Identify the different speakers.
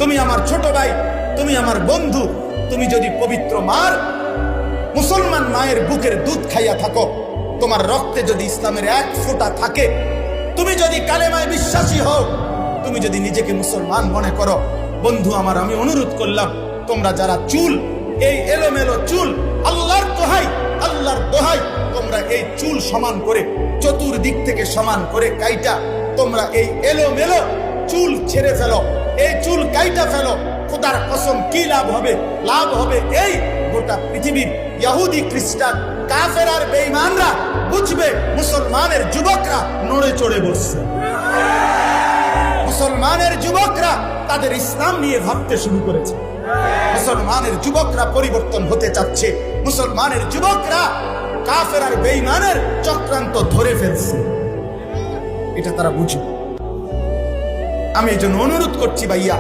Speaker 1: তুমি আমার ছোট ভাই, তুমি আমার বন্ধু। তুমি যদি পবিত্র মার মুসলমান মায়ের বুকের দুধ খাইয়া থাকো, তোমার রক্তে যদি ইসলামের এক ফোঁটা থাকে, তুমি যদি কালেমায় বিশ্বাসী হও, তুমি যদি নিজেকে মুসলমান মনে করো, বন্ধু আমার, আমি অনুরোধ করলাম, তোমরা যারা চুল, এই এলোমেলো চুল, আল্লাহর দোহাই, আল্লাহর দোহাই, তোমরা এই চুল সমান করে, চতুর্দিক থেকে সমান করে কাইটা, তোমরা এই এলোমেলো চুল ছেড়ে ফেলো, এই চুল কাইটা ফেলো। খোদার কসম, কি লাভ হবে? লাভ হবে এই, গোটা পৃথিবীর ইহুদি, খ্রিস্টান, কাফের আর বেঈমানরা বুঝবে মুসলমানের যুবকরা নড়ে চড়ে বসছে। মুসলমানের যুবকরা তাদের ইসলাম নিয়ে ভাবতে শুরু করেছে। মুসলমানের যুবকরা পরিবর্তন হতে চাচ্ছে। মুসলমানের যুবকরা কাফের আর বেঈমানের চক্রান্ত ধরে ফেলছে, এটা তারা বুঝবে। আমি এই জন্য অনুরোধ করছি ভাইয়া,